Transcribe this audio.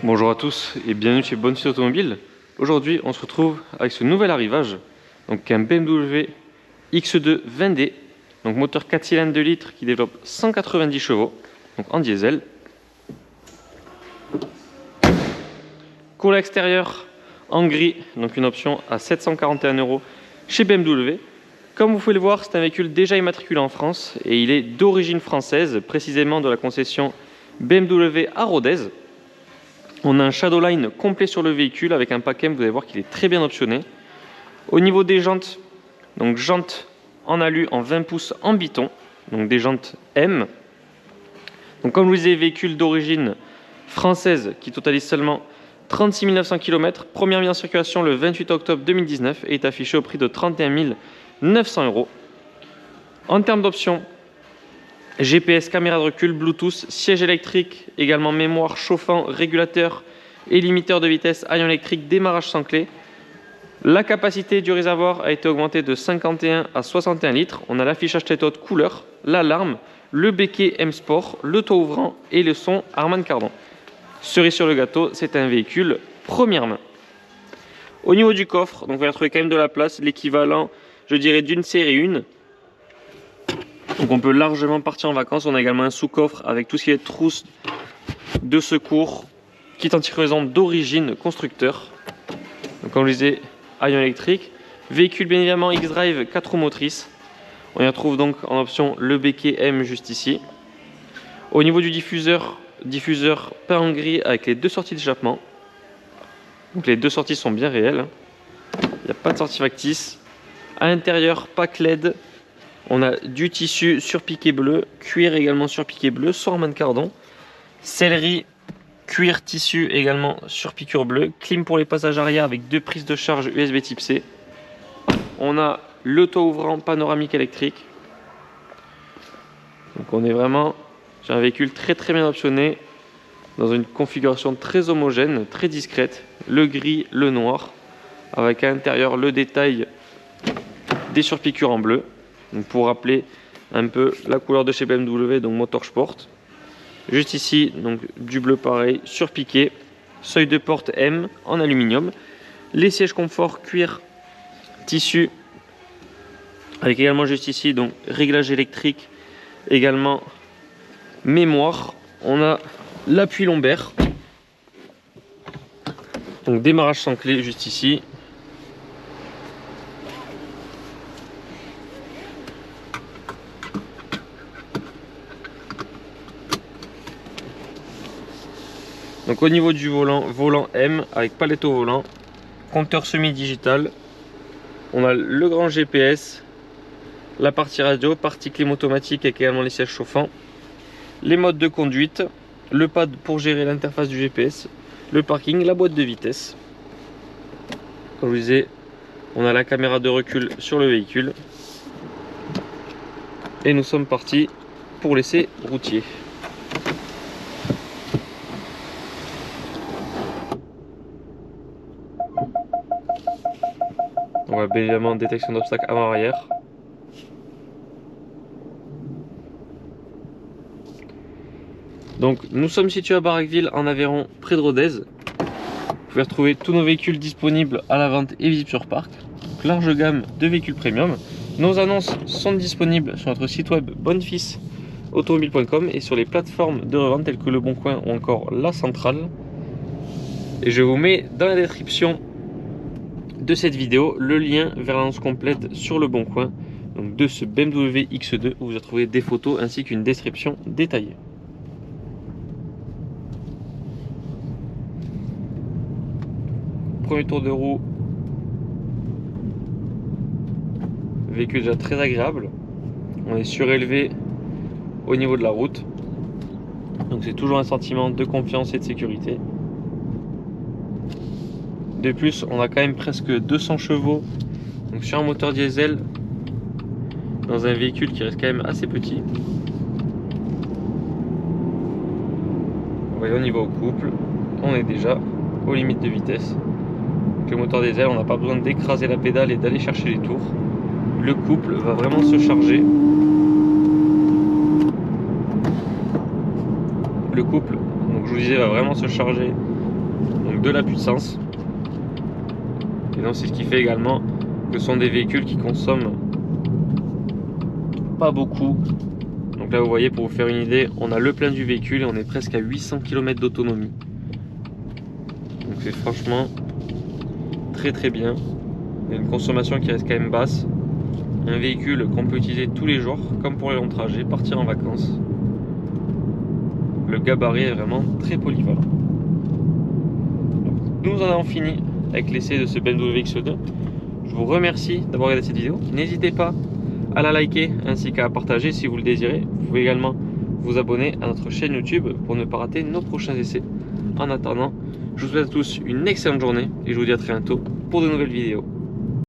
Bonjour à tous et bienvenue chez Bonne Suite Automobile. Aujourd'hui, on se retrouve avec ce nouvel arrivage, donc un BMW X2 20D, donc moteur 4 cylindres 2 litres qui développe 190 chevaux, donc en diesel. Couleur extérieure en gris, donc une option à 741 € chez BMW. Comme vous pouvez le voir, c'est un véhicule déjà immatriculé en France et il est d'origine française, précisément de la concession BMW à Rodez. On a un Shadowline complet sur le véhicule avec un pack M, vous allez voir qu'il est très bien optionné. Au niveau des jantes, donc jantes en alu en 20 pouces en Biton, donc des jantes M. Donc comme je vous disais, véhicule d'origine française qui totalise seulement 36 900 km, première mise en circulation le 28 octobre 2019 et est affiché au prix de 31 900 €. En termes d'options, GPS, caméra de recul, Bluetooth, siège électrique, également mémoire, chauffant, régulateur et limiteur de vitesse, aillon électrique, démarrage sans clé. La capacité du réservoir a été augmentée de 51 à 61 litres. On a l'affichage tête-haute couleur, l'alarme, le béquet M Sport, le toit ouvrant et le son Harman Kardon. Cerise sur le gâteau, c'est un véhicule première main. Au niveau du coffre, donc vous allez trouver quand même de la place, l'équivalent, je dirais, d'une série 1. Donc on peut largement partir en vacances. On a également un sous-coffre avec tout ce qui est trousse de secours, kit anti-crevaison d'origine constructeur. Donc comme je disais, aillon électrique. Véhicule bien évidemment X-Drive 4 roues motrices. On y retrouve donc en option le béquet M juste ici. Au niveau du diffuseur peint en gris avec les deux sorties d'échappement. Donc les deux sorties sont bien réelles. Il n'y a pas de sortie factice. À l'intérieur, pack LED. On a du tissu sur piqué bleu, cuir également sur piqué bleu, sur Harman Kardon. Sellerie, cuir, tissu également sur piqûre bleue. Clim pour les passages arrière avec deux prises de charge USB type C. On a le toit ouvrant panoramique électrique. Donc on est vraiment sur un véhicule très bien optionné, dans une configuration très homogène, très discrète. Le gris, le noir, avec à l'intérieur le détail des surpiqûres en bleu. Donc pour rappeler un peu la couleur de chez BMW, donc Motorsport. Juste ici, donc du bleu pareil, surpiqué, seuil de porte M en aluminium. Les sièges confort cuir, tissu, avec également juste ici donc réglage électrique, également mémoire. On a l'appui lombaire, donc démarrage sans clé juste ici. Donc au niveau du volant M avec palette au volant, compteur semi-digital, on a le grand GPS, la partie radio, partie clim automatique avec également les sièges chauffants, les modes de conduite, le pad pour gérer l'interface du GPS, le parking, la boîte de vitesse. Comme je vous disais, on a la caméra de recul sur le véhicule et nous sommes partis pour l'essai routier. On voit bien évidemment détection d'obstacles avant-arrière. Donc nous sommes situés à Barraqueville en Aveyron, près de Rodez. Vous pouvez retrouver tous nos véhicules disponibles à la vente et visibles sur parc. Donc, large gamme de véhicules premium. Nos annonces sont disponibles sur notre site web bonnefisautomobile.com et sur les plateformes de revente telles que Le Bon Coin ou encore La Centrale. Et je vous mets dans la description de cette vidéo le lien vers l'annonce complète sur Le Bon Coin, donc de ce BMW X2 où vous allez trouver des photos ainsi qu'une description détaillée. Premier tour de roue, véhicule déjà très agréable. On est surélevé au niveau de la route, donc c'est toujours un sentiment de confiance et de sécurité. De plus, on a quand même presque 200 chevaux donc sur un moteur diesel dans un véhicule qui reste quand même assez petit. Vous voyez, au niveau couple, on est déjà aux limites de vitesse. Donc, le moteur diesel, on n'a pas besoin d'écraser la pédale et d'aller chercher les tours. Le couple va vraiment se charger. Le couple, donc je vous disais, va vraiment se charger donc de la puissance. Et donc c'est ce qui fait également que ce sont des véhicules qui consomment pas beaucoup. Donc là vous voyez, pour vous faire une idée, on a le plein du véhicule et on est presque à 800 km d'autonomie. Donc c'est franchement très bien. Il y a une consommation qui reste quand même basse. Un véhicule qu'on peut utiliser tous les jours, comme pour les longs trajets, partir en vacances. Le gabarit est vraiment très polyvalent. Nous en avons fini avec l'essai de ce BMW X2. Je vous remercie d'avoir regardé cette vidéo. N'hésitez pas à la liker ainsi qu'à la partager si vous le désirez. Vous pouvez également vous abonner à notre chaîne YouTube pour ne pas rater nos prochains essais. En attendant, je vous souhaite à tous une excellente journée et je vous dis à très bientôt pour de nouvelles vidéos.